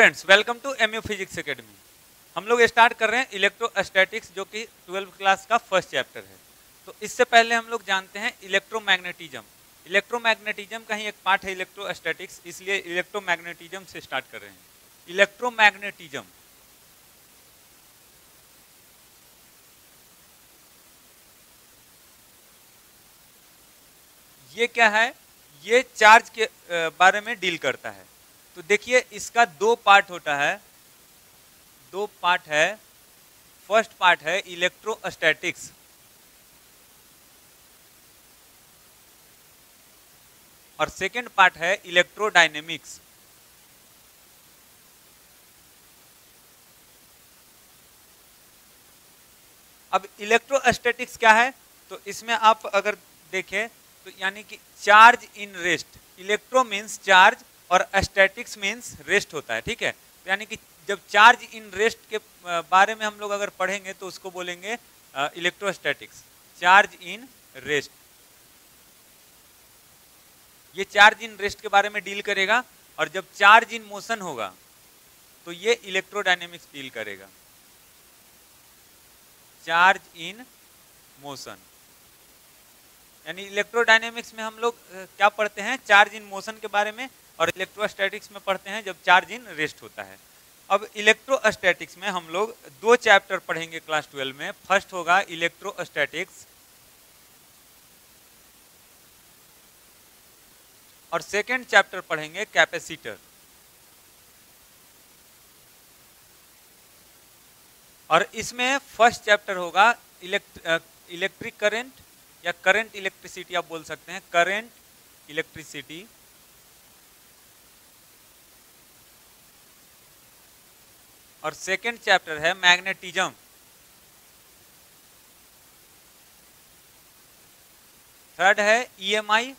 Friends, welcome to MU physics academy. हम लोग start कर रहे हैं इलेक्ट्रोस्टैटिक्स, जो कि 12th क्लास का फर्स्ट चैप्टर है। तो इससे पहले हम लोग जानते हैं इलेक्ट्रोमैग्नेटिज्म। इलेक्ट्रोमैग्नेटिज्म का ही एक पार्ट है इलेक्ट्रोस्टैटिक्स, इसलिए इलेक्ट्रोमैग्नेटिज्म से स्टार्ट कर रहे हैं। इलेक्ट्रोमैग्नेटिज्म ये क्या है? ये चार्ज के बारे में डील करता है। तो देखिए, इसका दो पार्ट होता है, दो पार्ट है। फर्स्ट पार्ट है इलेक्ट्रोस्टैटिक्स, और सेकंड पार्ट है इलेक्ट्रोडायनेमिक्स। अब इलेक्ट्रोस्टैटिक्स क्या है? तो इसमें आप अगर देखें तो यानी कि charge in rest. Electro means charge और स्टैटिक्स मीन्स रेस्ट होता है, ठीक है। तो यानी कि जब चार्ज इन रेस्ट के बारे में हम लोग अगर पढ़ेंगे तो उसको बोलेंगे इलेक्ट्रोस्टैटिक्स, चार्ज इन रेस्ट। ये चार्ज इन रेस्ट के बारे में डील करेगा, और जब चार्ज इन मोशन होगा तो ये इलेक्ट्रोडायनेमिक्स डील करेगा, चार्ज इन मोशन। यानी इलेक्ट्रोडायनेमिक्स में हम लोग क्या पढ़ते हैं? चार्ज इन मोशन के बारे में, और इलेक्ट्रोस्टैटिक्स में पढ़ते हैं जब चार्ज इन रेस्ट होता है। अब इलेक्ट्रोस्टैटिक्स में हम लोग दो चैप्टर पढ़ेंगे क्लास 12 में। फर्स्ट होगा इलेक्ट्रोस्टैटिक्स, और सेकंड चैप्टर पढ़ेंगे कैपेसिटर। और इसमें फर्स्ट चैप्टर होगा इलेक्ट्रिक करंट, या करंट इलेक्ट्रिसिटी आप बोल सकते हैं, करंट इलेक्ट्रिसिटी। और सेकंड चैप्टर है मैग्नेटिज्म। थर्ड है ईएमआई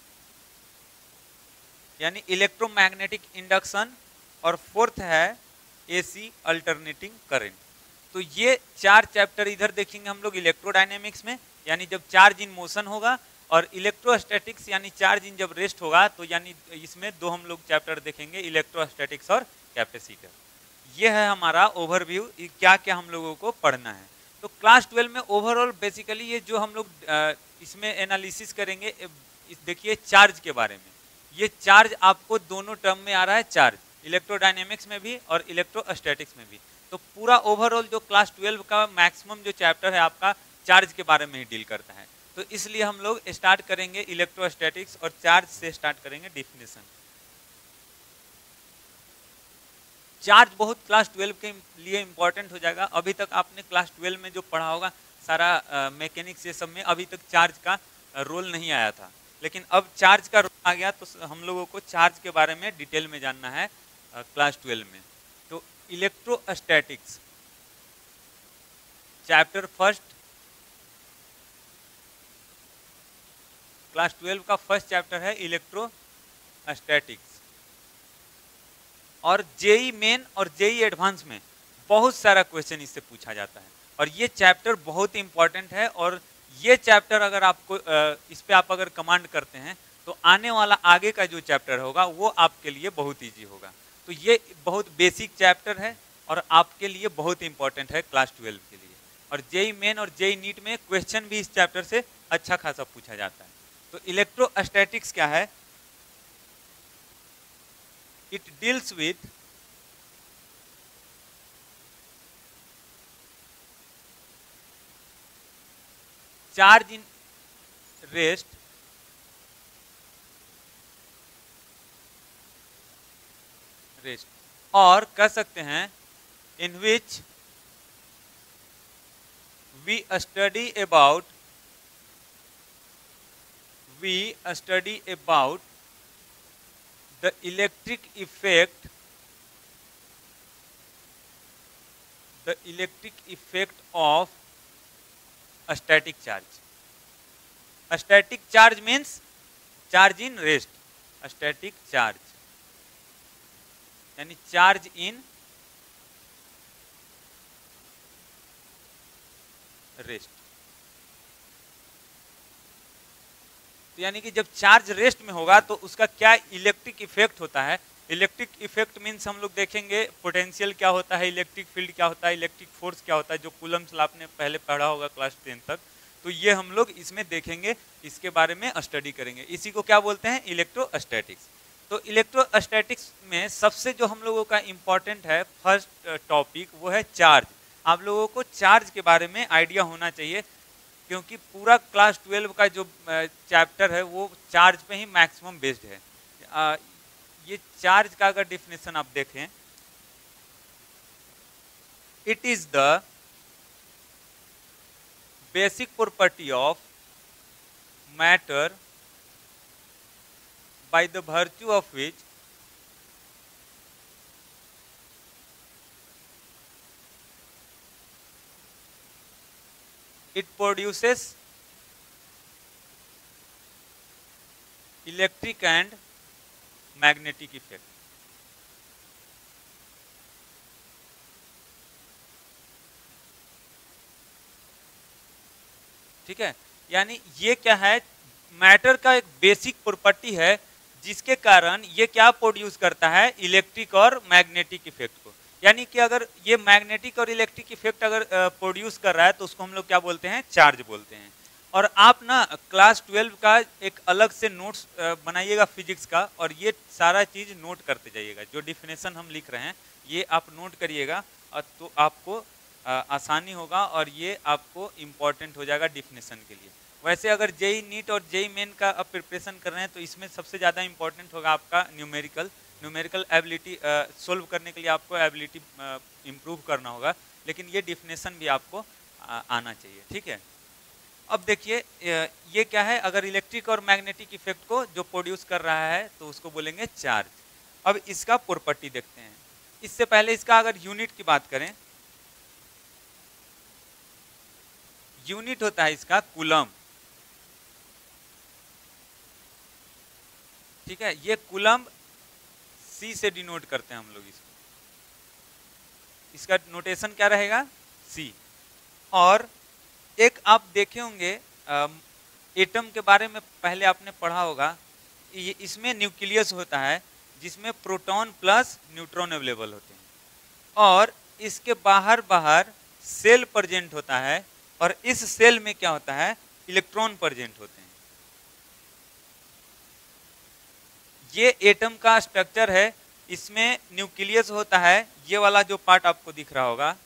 यानी इलेक्ट्रोमैग्नेटिक इंडक्शन, और फोर्थ है एसी अल्टरनेटिंग करंट। तो ये चार चैप्टर इधर देखेंगे हम लोग इलेक्ट्रोडायनेमिक्स में, यानी जब चार्ज इन मोशन होगा, और इलेक्ट्रोस्टैटिक्स यानी चार्ज इन जब रेस्ट होगा। तो यानी इसमें दो हम लोग चैप्टर देखेंगे, इलेक्ट्रोस्टैटिक्स और कैपेसिटर। ये है हमारा ओवरव्यू, क्या क्या हम लोगों को पढ़ना है। तो क्लास 12 में ओवरऑल बेसिकली ये जो हम लोग इसमें एनालिसिस करेंगे, देखिए चार्ज के बारे में। ये चार्ज आपको दोनों टर्म में आ रहा है, चार्ज इलेक्ट्रोडायनेमिक्स में भी और इलेक्ट्रोस्टैटिक्स में भी। तो पूरा ओवरऑल जो क्लास 12 का मैक्सिमम जो चैप्टर है आपका चार्ज के बारे में ही डील करता है। तो इसलिए हम लोग स्टार्ट करेंगे इलेक्ट्रोस्टैटिक्स, और चार्ज से स्टार्ट करेंगे डिफिनेशन। चार्ज बहुत क्लास 12 के लिए इंपॉर्टेंट हो जाएगा। अभी तक आपने क्लास 12 में जो पढ़ा होगा सारा मैकेनिक्स ये सब में, अभी तक चार्ज का रोल नहीं आया था, लेकिन अब चार्ज का रोल आ गया। तो हम लोगों को चार्ज के बारे में डिटेल में जानना है क्लास 12 में। तो इलेक्ट्रोस्टैटिक्स चैप्टर फर्स्ट, क्लास 12 का फर्स्ट चैप्टर है इलेक्ट्रोस्टैटिक्स। और जेई मेन और जेई एडवांस में बहुत सारा क्वेश्चन इससे पूछा जाता है, और ये चैप्टर बहुत इंपॉर्टेंट है। और ये चैप्टर अगर आपको इस पे आप अगर कमांड करते हैं तो आने वाला आगे का जो चैप्टर होगा वो आपके लिए बहुत इजी होगा। तो ये बहुत बेसिक चैप्टर है और आपके लिए बहुत इंपॉर्टेंट है क्लास 12 के लिए। और जेई मेन और जेई नीट में क्वेश्चन भी इस चैप्टर से अच्छा खासा पूछा जाता है। तो इलेक्ट्रोस्टैटिक्स क्या है? It deals with charge in rest और कह सकते हैं in which we study about the electric effect of a static charge. A static charge means charge in rest. A static charge यानी चार्ज इन रेस्ट। तो यानी कि जब charge rest में होगा तो उसका क्या इलेक्ट्रिक इफेक्ट होता है, इलेक्ट्रिक इफेक्ट मीन्स हम लोग देखेंगे पोटेंशियल क्या होता है, इलेक्ट्रिक फील्ड क्या होता है, इलेक्ट्रिक फोर्स क्या होता है, जो कूलम्स लॉ आपने पहले पढ़ा होगा क्लास 10 तक। तो ये हम लोग इसमें देखेंगे, इसके बारे में स्टडी करेंगे। इसी को क्या बोलते हैं, इलेक्ट्रोस्टैटिक्स। तो इलेक्ट्रोस्टैटिक्स में सबसे जो हम लोगों का इम्पोर्टेंट है फर्स्ट टॉपिक, वो है चार्ज। आप लोगों को चार्ज के बारे में आइडिया होना चाहिए, क्योंकि पूरा क्लास 12 का जो चैप्टर है वो चार्ज पे ही मैक्सिमम बेस्ड है। ये चार्ज का अगर डिफिनेशन आप देखें, it is the basic property of matter by the virtue of which it produces electric and magnetic effect। ठीक है, यानी ये क्या है, मैटर का एक बेसिक प्रॉपर्टी है जिसके कारण ये क्या प्रोड्यूस करता है, इलेक्ट्रिक और मैग्नेटिक इफेक्ट को। यानी कि अगर ये मैग्नेटिक और इलेक्ट्रिक इफेक्ट अगर प्रोड्यूस कर रहा है तो उसको हम लोग क्या बोलते हैं, चार्ज बोलते हैं। और आप ना क्लास 12 का एक अलग से नोट्स बनाइएगा फिजिक्स का, और ये सारा चीज नोट करते जाइएगा। जो डिफिनेशन हम लिख रहे हैं ये आप नोट करिएगा, और तो आपको आसानी होगा और ये आपको इम्पोर्टेंट हो जाएगा डिफिनेशन के लिए। वैसे अगर जेई नीट और जेई मेन का आप प्रिपरेशन कर रहे हैं तो इसमें सबसे ज़्यादा इंपॉर्टेंट होगा आपका न्यूमेरिकल एबिलिटी सोल्व करने के लिए आपको एबिलिटी इम्प्रूव करना होगा, लेकिन ये डिफिनेशन भी आपको आना चाहिए। ठीक है, अब देखिए ये क्या है, अगर इलेक्ट्रिक और मैग्नेटिक इफेक्ट को जो प्रोड्यूस कर रहा है तो उसको बोलेंगे चार्ज। अब इसका प्रॉपर्टी देखते हैं। इससे पहले इसका अगर यूनिट की बात करें, यूनिट होता है इसका कूलम। ठीक है, ये कूलम सी से डिनोट करते हैं हम लोग इसको, इसका नोटेशन क्या रहेगा, सी। और एक आप देखे होंगे एटम के बारे में पहले आपने पढ़ा होगा, इसमें न्यूक्लियस होता है जिसमें प्रोटॉन प्लस न्यूट्रॉन अवेलेबल होते हैं, और इसके बाहर सेल प्रेजेंट होता है, और इस सेल में क्या होता है, इलेक्ट्रॉन प्रेजेंट होते हैं। ये एटम का स्ट्रक्चर है, इसमें न्यूक्लियस होता है, ये वाला जो पार्ट आपको दिख रहा होगा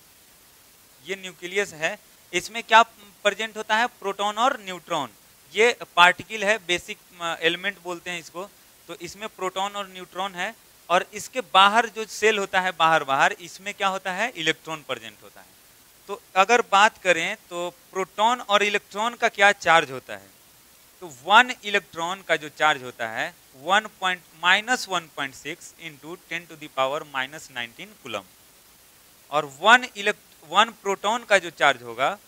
ये न्यूक्लियस है। इसमें क्या प्रेजेंट होता है, प्रोटॉन और न्यूट्रॉन। ये पार्टिकल है, बेसिक एलिमेंट बोलते हैं इसको। तो इसमें प्रोटॉन और न्यूट्रॉन है, और इसके बाहर जो सेल होता है बाहर इसमें क्या होता है, इलेक्ट्रॉन प्रेजेंट होता है। तो अगर बात करें तो प्रोटॉन और इलेक्ट्रॉन का क्या चार्ज होता है, तो 1 इलेक्ट्रॉन का जो चार्ज होता है -1.6 इंटू 10⁻⁻19 कूलम, और 1 प्रोटॉन का जो चार्ज होगा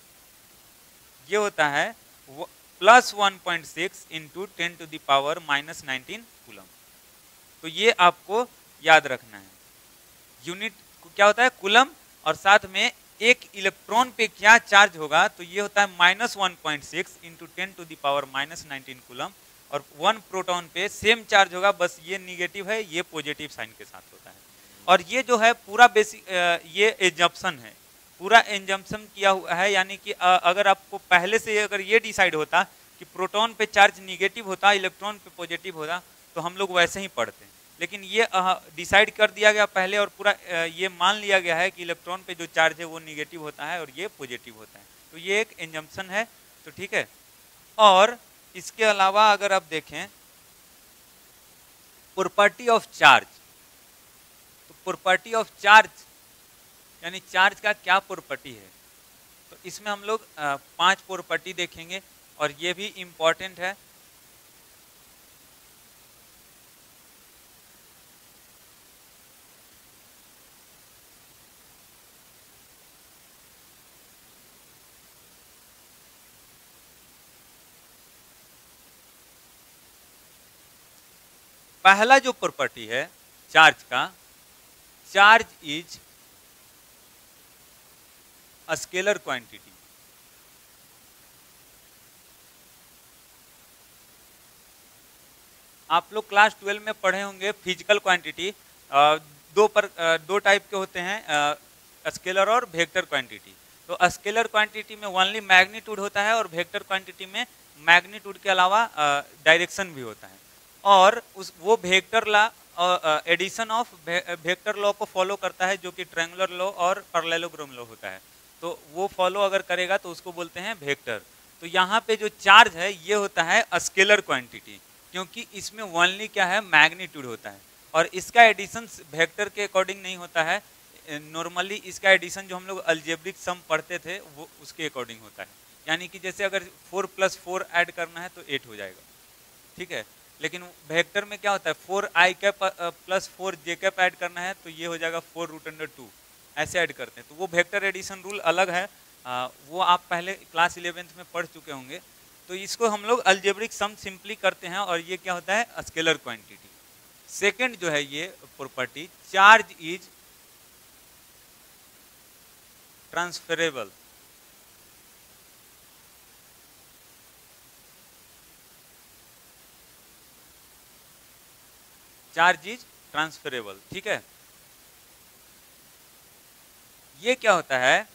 ये होता है +1.6 इंटू 10⁻⁻19 कूलम। तो ये आपको याद रखना है। यूनिट क्या होता है, कूलम, और साथ में एक इलेक्ट्रॉन पे क्या चार्ज होगा, तो ये होता है -1.6 इंटू 10⁻⁻19 कूलम, और 1 प्रोटॉन पे सेम चार्ज होगा, बस ये निगेटिव है, ये पॉजिटिव साइन के साथ होता है। और ये जो है पूरा बेसिक ये एजम्पशन है, पूरा एजम्पशन किया हुआ है। यानी कि अगर आपको पहले से अगर ये डिसाइड होता कि प्रोटॉन पे चार्ज निगेटिव होता, इलेक्ट्रॉन पे पॉजिटिव होता, तो हम लोग वैसे ही पढ़ते। लेकिन ये डिसाइड कर दिया गया पहले, और पूरा ये मान लिया गया है कि इलेक्ट्रॉन पे जो चार्ज है वो निगेटिव होता है और ये पॉजिटिव होता है। तो ये एक एजम्पशन है। तो ठीक है, और इसके अलावा अगर आप देखें प्रॉपर्टी ऑफ चार्ज, तो प्रॉपर्टी ऑफ चार्ज यानी चार्ज का क्या प्रॉपर्टी है, तो इसमें हम लोग 5 प्रॉपर्टी देखेंगे, और ये भी इम्पोर्टेंट है। पहला जो प्रॉपर्टी है चार्ज का, charge is a scalar quantity. आप लोग क्लास 12 में पढ़े होंगे फिजिकल क्वांटिटी, दो टाइप के होते हैं, स्केलर और वेक्टर क्वांटिटी। तो स्केलर क्वांटिटी में ओनली मैग्नीट्यूड होता है और वेक्टर क्वांटिटी में मैग्नीट्यूड के अलावा डायरेक्शन भी होता है। और वो vector law addition of vector law को फॉलो करता है, जो कि ट्रायंगुलर लॉ और पैरेललोग्राम लॉ होता है। तो वो फॉलो अगर करेगा तो उसको बोलते हैं वेक्टर। तो यहाँ पे जो चार्ज है ये होता है स्केलर क्वांटिटी, क्योंकि इसमें ओनली क्या है, मैग्नीट्यूड होता है, और इसका एडिशन वेक्टर के अकॉर्डिंग नहीं होता है। नॉर्मली इसका एडिशन जो हम लोग अलजेब्रिक सम पढ़ते थे वो उसके अकॉर्डिंग होता है। यानी कि जैसे अगर 4 + 4 ऐड करना है तो 8 हो जाएगा, ठीक है। लेकिन वेक्टर में क्या होता है, 4i cap + 4j cap add करना है तो ये हो जाएगा 4√2, ऐसे ऐड करते हैं। तो वो वेक्टर एडिशन रूल अलग है, वो आप पहले क्लास 11th में पढ़ चुके होंगे। तो इसको हम लोग अलजेब्रिक सम सिंपली करते हैं, और ये क्या होता है, स्केलर क्वांटिटी। सेकंड जो है ये property, charge is transferable. Charge is transferable, ठीक है। ये क्या होता है,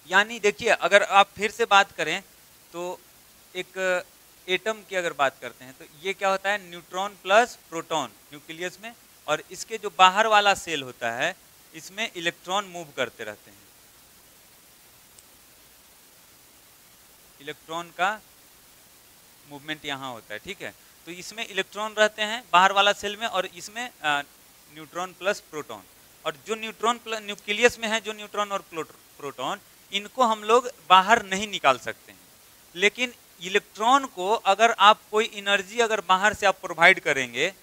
यानी देखिए अगर आप फिर से बात करें तो एक एटम की अगर बात करते हैं तो ये क्या होता है, न्यूट्रॉन प्लस प्रोटॉन न्यूक्लियस में, और इसके जो बाहर वाला सेल होता है इसमें इलेक्ट्रॉन मूव करते रहते हैं। इलेक्ट्रॉन का मूवमेंट यहाँ होता है, ठीक है। तो इसमें इलेक्ट्रॉन रहते हैं बाहर वाला सेल में, और इसमें न्यूट्रॉन प्लस प्रोटॉन। और जो न्यूट्रॉन प्लस न्यूक्लियस में है, जो न्यूट्रॉन और प्रोटॉन, इनको हम लोग बाहर नहीं निकाल सकते हैं। लेकिन इलेक्ट्रॉन को अगर आप कोई एनर्जी अगर बाहर से आप प्रोवाइड करेंगे,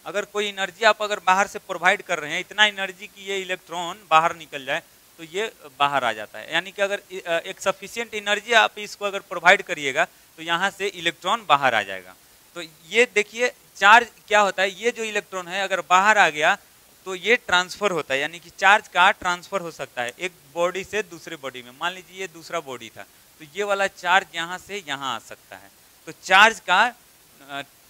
अगर कोई एनर्जी आप अगर बाहर से प्रोवाइड कर रहे हैं, इतना एनर्जी कि ये इलेक्ट्रॉन बाहर निकल जाए, तो ये बाहर आ जाता है। यानी कि अगर एक सफिशिएंट एनर्जी आप इसको अगर प्रोवाइड करिएगा तो यहाँ से इलेक्ट्रॉन बाहर आ जाएगा। तो ये देखिए चार्ज क्या होता है, ये जो इलेक्ट्रॉन है अगर बाहर आ गया तो ये ट्रांसफर होता है, यानी कि चार्ज का ट्रांसफर हो सकता है एक बॉडी से दूसरे बॉडी में। मान लीजिए ये दूसरा बॉडी था, तो ये वाला चार्ज यहाँ से यहाँ आ सकता है। तो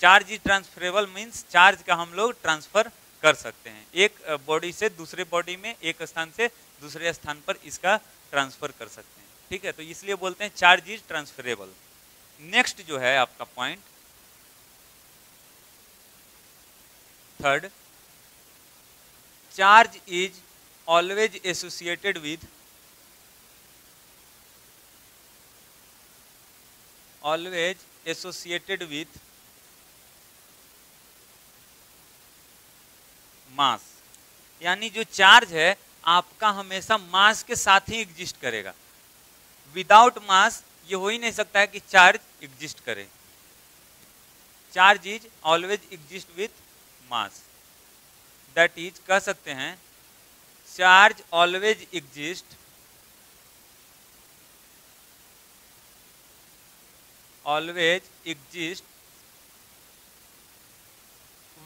charge is transferable means charge का हम लोग ट्रांसफर कर सकते हैं, एक बॉडी से दूसरे बॉडी में, एक स्थान से दूसरे स्थान पर इसका ट्रांसफर कर सकते हैं, ठीक है। तो इसलिए बोलते हैं चार्ज इज ट्रांसफरेबल। नेक्स्ट जो है आपका point third, charge is always associated with mass. यानी जो चार्ज है आपका हमेशा मास के साथ ही एग्जिस्ट करेगा। विदाउट मास ये हो ही नहीं सकता है कि चार्ज एग्जिस्ट करे। Charge is always exist with mass, that is कह सकते हैं charge always exist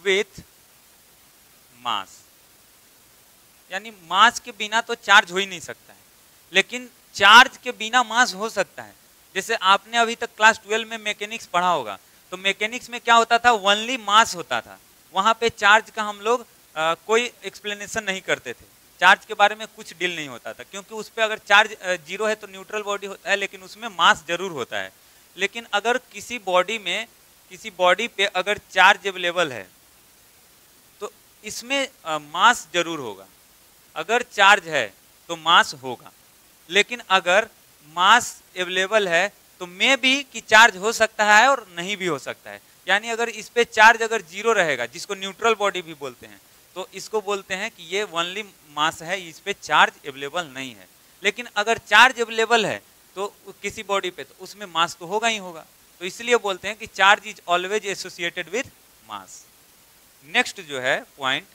with mass. यानी मास के बिना तो चार्ज हो ही नहीं सकता है, लेकिन चार्ज के बिना मास हो सकता है। जैसे आपने अभी तक क्लास 12 में मैकेनिक्स पढ़ा होगा, तो मैकेनिक्स में क्या होता था, ओनली मास होता था। वहां पे चार्ज का हम लोग कोई एक्सप्लेनेशन नहीं करते थे, चार्ज के बारे में कुछ डील नहीं होता था, क्योंकि उस पर अगर चार्ज 0 है तो न्यूट्रल बॉडी होता है, लेकिन उसमें मास जरूर होता है। लेकिन अगर किसी बॉडी पे अगर चार्ज अवेलेबल है तो इसमें मास जरूर होगा। अगर चार्ज है तो मास होगा, लेकिन अगर मास अवेलेबल है तो मे भी कि चार्ज हो सकता है और नहीं भी हो सकता है। यानी अगर इस पे चार्ज अगर 0 रहेगा, जिसको न्यूट्रल बॉडी भी बोलते हैं, तो इसको बोलते हैं कि ये ओनली मास है, इस पे चार्ज अवेलेबल नहीं है। लेकिन अगर चार्ज अवेलेबल है तो किसी बॉडी पे, तो उसमें मास तो होगा ही होगा। तो इसलिए बोलते हैं कि charge is always associated with mass. Next जो है पॉइंट,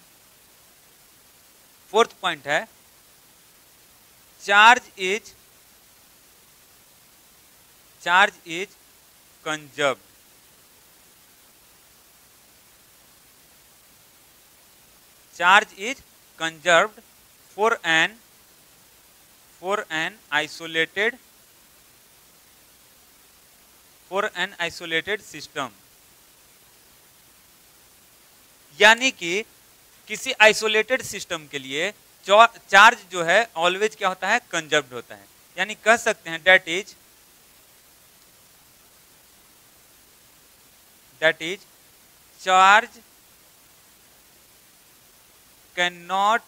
फोर्थ पॉइंट है charge is conserved. Charge is conserved for an isolated for an isolated system, यानी कि किसी आइसोलेटेड सिस्टम के लिए चार्ज जो है ऑलवेज क्या होता है, कंजर्व्ड होता है। यानी कह सकते हैं that is charge can not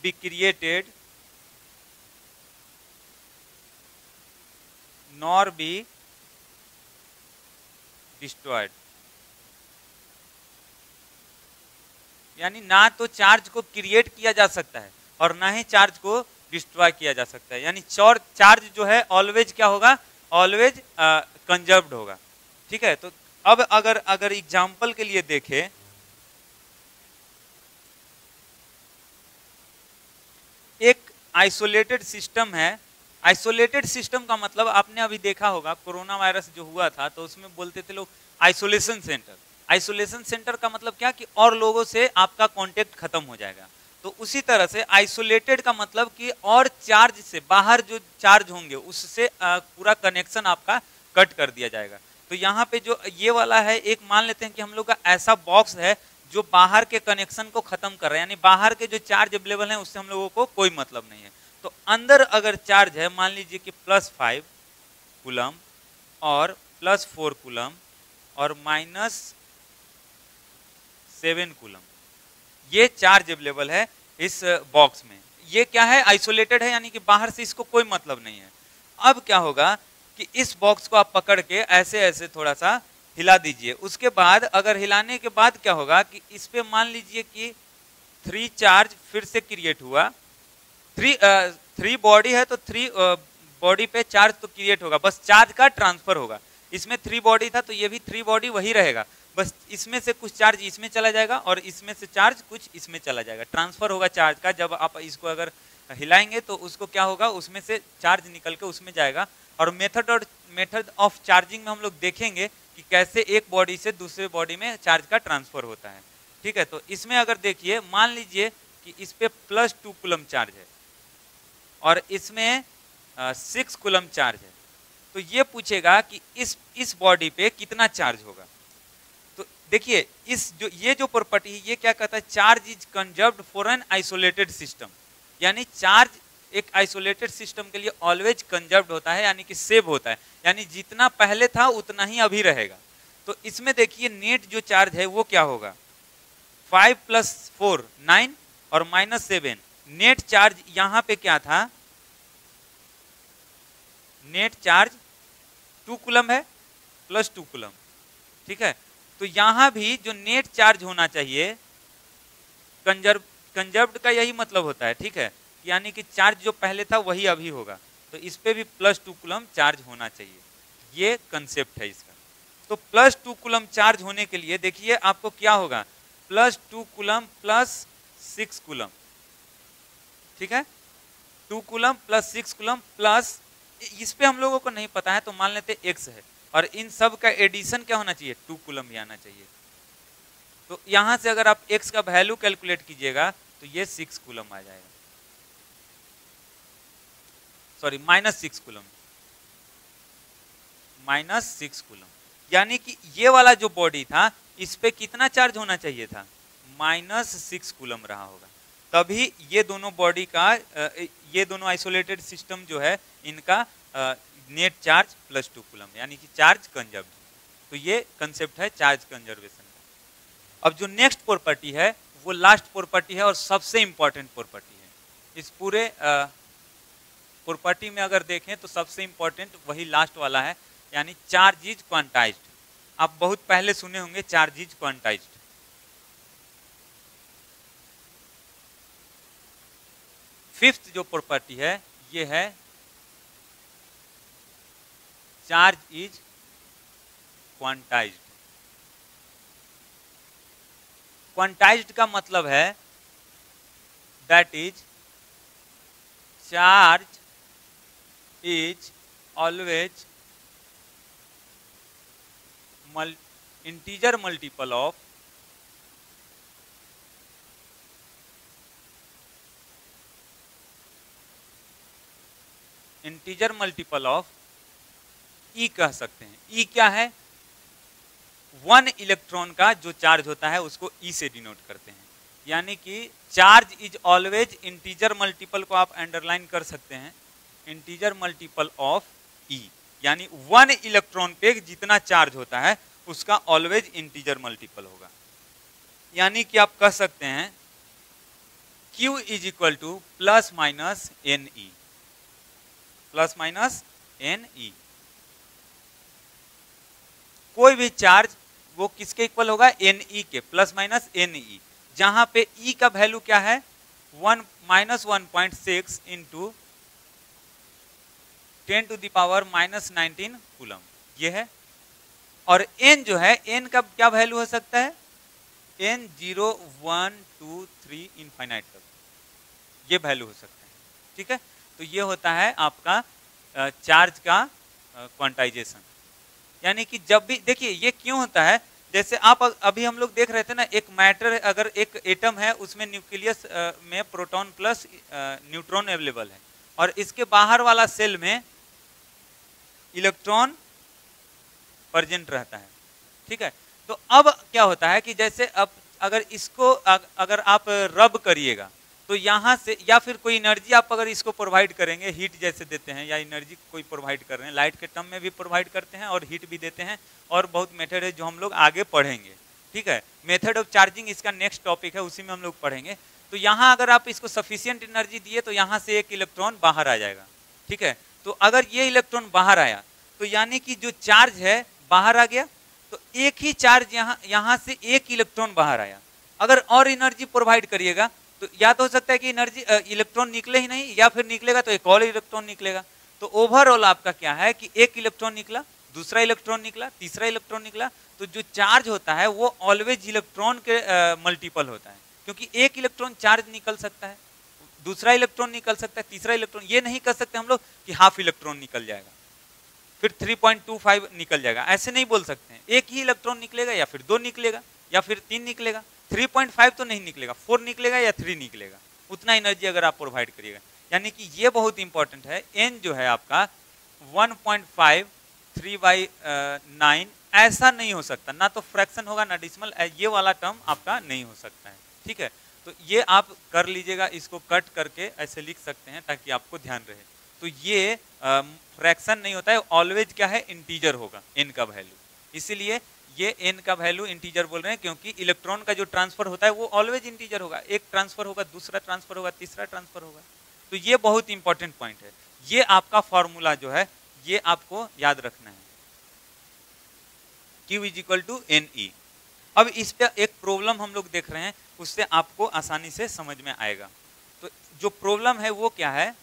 be created nor be destroyed. यानी ना तो चार्ज को क्रिएट किया जा सकता है और ना ही चार्ज को डिस्ट्रॉय किया जा सकता है। यानी चार्ज जो है ऑलवेज क्या होगा, ऑलवेज कंजर्व्ड होगा। ठीक है, तो अब अगर एग्जांपल के लिए देखें, एक आइसोलेटेड सिस्टम है। आइसोलेटेड सिस्टम का मतलब आपने अभी देखा होगा, कोरोना वायरस जो हुआ था तो उसमें बोलते थे लोग आइसोलेशन सेंटर। आइसोलेशन सेंटर का मतलब क्या कि और लोगों से आपका कांटेक्ट खत्म हो जाएगा। तो उसी तरह से आइसोलेटेड का मतलब कि और चार्ज से बाहर जो चार्ज होंगे उससे पूरा कनेक्शन आपका कट कर दिया जाएगा। तो यहाँ पे जो ये वाला है, एक मान लेते हैं कि हम लोग का ऐसा बॉक्स है जो बाहर के कनेक्शन को खत्म कर रहा है, यानी बाहर के जो चार्ज अवेलेबल है उससे हम लोगों को कोई मतलब नहीं है। तो अंदर अगर चार्ज है, मान लीजिए कि +5 कूलम और +4 कूलम और -7 कूलम, ये चार्ज अवेलेबल है इस बॉक्स में। ये क्या है, आइसोलेटेड है, यानी कि बाहर से इसको कोई मतलब नहीं है। अब क्या होगा कि इस बॉक्स को आप पकड़ के ऐसे ऐसे थोड़ा सा हिला दीजिए। उसके बाद अगर हिलाने के बाद क्या होगा कि इस पे मान लीजिए कि 3 चार्ज फिर से क्रिएट हुआ। 3 बॉडी है तो 3 बॉडी पे चार्ज तो क्रिएट होगा, बस चार्ज का ट्रांसफर होगा। इसमें 3 बॉडी था तो ये भी 3 बॉडी वही रहेगा, बस इसमें से कुछ चार्ज इसमें चला जाएगा और इसमें से चार्ज कुछ इसमें चला जाएगा। ट्रांसफर होगा चार्ज का। जब आप इसको अगर हिलाएंगे तो उसको क्या होगा, उसमें से चार्ज निकल के उसमें जाएगा। और मेथड ऑफ चार्जिंग में हम लोग देखेंगे कि कैसे एक बॉडी से दूसरे बॉडी में चार्ज का ट्रांसफर होता है। ठीक है, तो इसमें अगर देखिए, मान लीजिए कि इस पे +2 कूलम चार्ज है और इसमें 6 कूलम चार्ज है, तो ये पूछेगा कि इस बॉडी पे कितना चार्ज होगा। तो देखिए ये जो प्रॉपर्टी है ये क्या कहता है, charge is conserved for an isolated system. यानी चार्ज एक आइसोलेटेड सिस्टम के लिए ऑलवेज कंजर्व्ड होता है, यानी कि सेव होता है, यानी जितना पहले था उतना ही अभी रहेगा। तो इसमें देखिए नेट जो चार्ज है वो क्या होगा, 5 + 4 9 और -7। नेट चार्ज यहां पे क्या था, नेट चार्ज 2 कूलम है +2 कूलम। ठीक है, तो यहां भी जो नेट चार्ज होना चाहिए, कंजर्व्ड का यही मतलब होता है। ठीक है, यानी कि चार्ज जो पहले था वही अभी होगा, तो इस पे भी +2 कूलम चार्ज होना चाहिए। ये कंसेप्ट है इसका। तो +2 कूलम चार्ज होने के लिए देखिए आपको क्या होगा, +2 कूलम +6 कूलम। ठीक है, 2 कूलम +6 कूलम प्लस, इस पे हम लोगों को नहीं पता है तो मान लेते x है, और इन सब का एडिशन क्या होना चाहिए, 2 कूलम भी आना चाहिए। तो यहां से अगर आप x का वैल्यू कैलकुलेट कीजिएगा तो ये 6 कूलम आ जाएगा, सॉरी -6 कूलम, -6 कूलम। यानी कि ये वाला जो बॉडी था इस पे कितना चार्ज होना चाहिए था, -6 कूलम रहा होगा। तभी ये दोनों बॉडी का ये दोनों आइसोलेटेड सिस्टम जो है इनका नेट चार्ज +2 कूलम, यानी कि चार्ज कंजर्व। तो ये कंसेप्ट है चार्ज कंजर्वेशन का। अब जो नेक्स्ट प्रॉपर्टी है वो लास्ट प्रॉपर्टी है और सबसे इंपॉर्टेंट प्रॉपर्टी है। इस पूरे प्रॉपर्टी में अगर देखें तो सबसे इंपॉर्टेंट वही लास्ट वाला है, यानी चार्ज इज क्वांटाइज्ड। आप बहुत पहले सुने होंगे चार्ज इज क्वांटाइज्ड। फिफ्थ जो प्रॉपर्टी है ये है चार्ज इज क्वांटाइज्ड। क्वांटाइज्ड का मतलब है that is charge is always integer multiple of integer multiple of e कह सकते हैं। ई क्या है? 1 इलेक्ट्रॉन का जो चार्ज होता है उसको ई से डिनोट करते हैं। यानी कि charge is always integer multiple को आप अंडरलाइन कर सकते हैं, इंटीजर मल्टीपल ऑफ ई, यानी 1 इलेक्ट्रॉन पे जितना चार्ज होता है उसका ऑलवेज इंटीजर मल्टीपल होगा। यानी कि आप कह सकते हैं Q is equal to plus minus n e, plus minus n e. कोई भी चार्ज वो किसके इक्वल होगा? एन ई के, प्लस माइनस एन ई, जहां पे ई का वैल्यू क्या है? 1 minus 1.6 into 10 to the power minus 19 coulomb, ये है। और एन जो है, एन का क्या वैल्यू हो सकता है? एन 0 1 2 3 इनफाइनाइट तक ये वैल्यू हो सकता है। ठीक है, तो ये होता है आपका चार्ज का क्वांटाइजेशन। यानी कि जब भी देखिए ये क्यों होता है, जैसे आप अभी हम लोग देख रहे थे ना, एक मैटर अगर एक एटम है उसमें न्यूक्लियस में प्रोटॉन प्लस न्यूट्रॉन अवेलेबल है और इसके बाहर वाला सेल में इलेक्ट्रॉन प्रेजेंट रहता है। ठीक है, तो अब क्या होता है कि जैसे अब अगर इसको अगर आप रब करिएगा तो यहाँ से, या फिर कोई एनर्जी आप अगर इसको प्रोवाइड करेंगे, हीट जैसे देते हैं या एनर्जी कोई प्रोवाइड कर रहे हैं, लाइट के टर्म में भी प्रोवाइड करते हैं और हीट भी देते हैं, और बहुत मेथड है जो हम लोग आगे पढ़ेंगे। ठीक है, मेथड ऑफ चार्जिंग इसका नेक्स्ट टॉपिक है, उसी में हम लोग पढ़ेंगे। तो यहाँ अगर आप इसको सफिशियंट एनर्जी दिए तो यहाँ से एक इलेक्ट्रॉन बाहर आ जाएगा। ठीक है, तो अगर ये इलेक्ट्रॉन बाहर आया तो यानी कि जो चार्ज है बाहर आ गया, तो एक ही चार्ज यहाँ से एक इलेक्ट्रॉन बाहर आया। अगर और एनर्जी प्रोवाइड करिएगा तो या तो हो सकता है कि एनर्जी इलेक्ट्रॉन निकले ही नहीं, या फिर निकलेगा तो एक और इलेक्ट्रॉन निकलेगा। तो ओवरऑल आपका क्या है कि एक इलेक्ट्रॉन निकला, दूसरा इलेक्ट्रॉन निकला, तीसरा इलेक्ट्रॉन निकला, तो जो चार्ज होता है वो ऑलवेज इलेक्ट्रॉन के मल्टीपल होता है, क्योंकि एक इलेक्ट्रॉन चार्ज निकल सकता है, दूसरा इलेक्ट्रॉन निकल सकता है, तीसरा इलेक्ट्रॉन, ये नहीं कर सकते हम लोग कि हाफ इलेक्ट्रॉन निकल जाएगा फिर 3.25 निकल जाएगा, ऐसे नहीं बोल सकते हैं। एक ही इलेक्ट्रॉन निकलेगा या फिर 2 निकलेगा या फिर 3 निकलेगा, 3.5 तो नहीं निकलेगा, 4 निकलेगा या 3 निकलेगा, उतना एनर्जी अगर आप प्रोवाइड करिएगा। यानी कि ये बहुत इंपॉर्टेंट है। एन जो है आपका 1.5 3/9 ऐसा नहीं हो सकता, ना तो फ्रैक्शन होगा ना डिसिमल, ये वाला टर्म आपका नहीं हो सकता है। ठीक है, तो ये आप कर लीजिएगा, इसको कट करके ऐसे लिख सकते हैं ताकि आपको ध्यान रहे। तो ये फ्रैक्शन नहीं होता है, ऑलवेज क्या है? इंटीजर होगा एन का वैल्यू। इसीलिए ये एन का वैल्यू इंटीजर बोल रहे हैं, क्योंकि इलेक्ट्रॉन का जो ट्रांसफर होता है वो ऑलवेज इंटीजर होगा। एक ट्रांसफर होगा, दूसरा ट्रांसफर होगा, तीसरा ट्रांसफर होगा। तो ये बहुत इंपॉर्टेंट पॉइंट है। ये आपका फॉर्मूला जो है ये आपको याद रखना है, Q is equal to n e. अब इस पे एक प्रॉब्लम हम लोग देख रहे हैं, उससे आपको आसानी से समझ में आएगा। तो जो प्रॉब्लम है वो क्या है,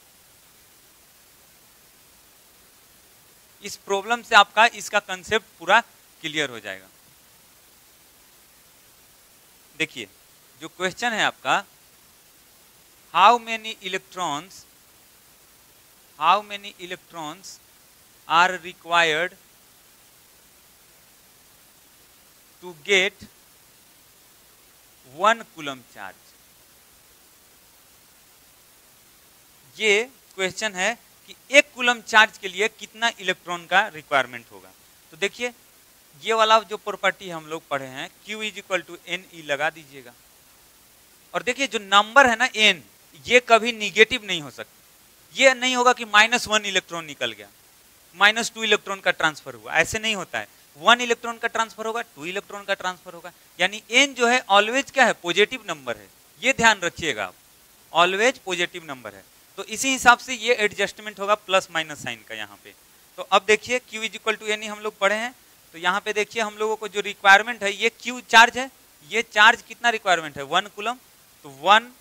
इस प्रॉब्लम से आपका इसका कंसेप्ट पूरा क्लियर हो जाएगा। देखिए जो क्वेश्चन है आपका, how many electrons are required to get 1 coulomb charge. ये क्वेश्चन है कि 1 कूलम चार्ज के लिए कितना इलेक्ट्रॉन का रिक्वायरमेंट होगा। तो देखिए ये वाला जो प्रॉपर्टी हम लोग पढ़े हैं, Q is equal to n e लगा दीजिएगा, और देखिए जो नंबर है ना n, ये कभी निगेटिव नहीं हो सकता। ये नहीं होगा कि -1 इलेक्ट्रॉन निकल गया, -2 इलेक्ट्रॉन का ट्रांसफर हुआ, ऐसे नहीं होता है। 1 इलेक्ट्रॉन का ट्रांसफर होगा, 2 इलेक्ट्रॉन का ट्रांसफर होगा। यानी n जो है ऑलवेज क्या है? पॉजिटिव नंबर है, ये ध्यान रखिएगा आप, ऑलवेज पॉजिटिव नंबर है। तो इसी हिसाब से ये एडजस्टमेंट होगा प्लस माइनस साइन का यहाँ पे। तो अब देखिए Q is equal to n e हम लोग पढ़े हैं, तो यहाँ पे देखिए हम लोगों को जो रिक्वायरमेंट है, ये Q चार्ज है, ये चार्ज कितना रिक्वायरमेंट है? 1 कूलम। तो 1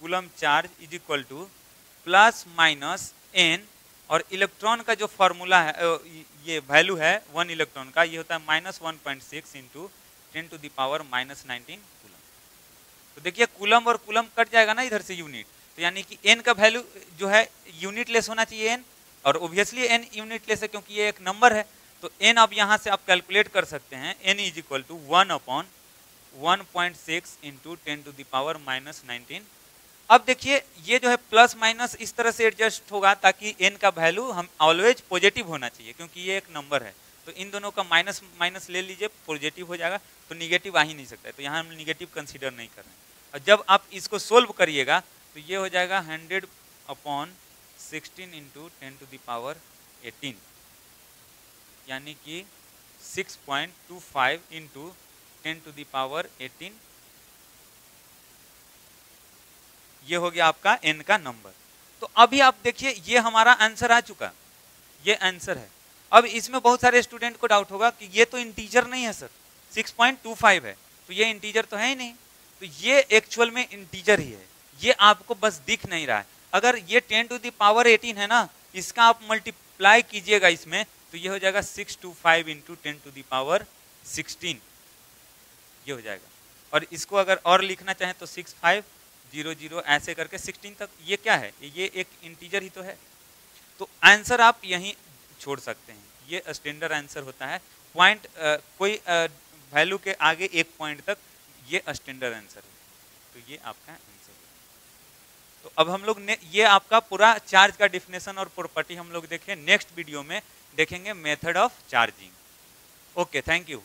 coulomb charge is equal to plus minus n, और इलेक्ट्रॉन का जो फॉर्मूला है, ये वैल्यू है 1 इलेक्ट्रॉन का, ये होता है -1.6 into 10 to the power -19 coulomb. तो देखिए कूलम और कूलम कट जाएगा ना इधर से यूनिट, तो यानी कि n का वैल्यू जो है यूनिट लेस होना चाहिए n, और ऑब्वियसली n यूनिट लेस है क्योंकि ये एक नंबर है। तो n अब यहाँ से आप कैलकुलेट कर सकते हैं, n is equal to 1/1.6 into 10 to the power -19। अब देखिए ये जो है प्लस माइनस इस तरह से एडजस्ट होगा ताकि n का वैल्यू हम ऑलवेज पॉजिटिव होना चाहिए, क्योंकि ये एक नंबर है। तो इन दोनों का माइनस माइनस ले लीजिए, पॉजिटिव हो जाएगा, तो निगेटिव आ ही नहीं सकता है, तो यहाँ हम निगेटिव कंसीडर नहीं कर रहे हैं। और जब आप इसको सोल्व करिएगा तो ये हो जाएगा 100/16 इंटू 10⁻18, यानी कि 6.25 इंटू 10⁻18, ये हो गया आपका n का नंबर। तो अभी आप देखिए ये हमारा आंसर आ चुका, ये आंसर है। अब इसमें बहुत सारे स्टूडेंट को डाउट होगा कि ये तो इंटीजर नहीं है सर, 6.25 है, तो ये इंटीजर तो है ही नहीं। तो ये एक्चुअल में इंटीजर ही है, ये आपको बस दिख नहीं रहा है। अगर ये 10⁻18 है ना, इसका आप मल्टीप्लाई कीजिएगा इसमें, तो ये हो जाएगा 625 इंटू 10⁻16, ये हो जाएगा। और इसको अगर और लिखना चाहें तो 6500 ऐसे करके 16 तक, ये क्या है, ये एक इंटीजर ही तो है। तो आंसर आप यहीं छोड़ सकते हैं, ये स्टैंडर्ड आंसर होता है। पॉइंट कोई वैल्यू के आगे एक पॉइंट तक ये स्टैंडर्ड आंसर है, तो ये आपका आंसर है। तो अब हम लोग ने ये आपका पूरा चार्ज का डिफिनेशन और प्रॉपर्टी हम लोग देखें। नेक्स्ट वीडियो में देखेंगे method of charging. Okay, thank you.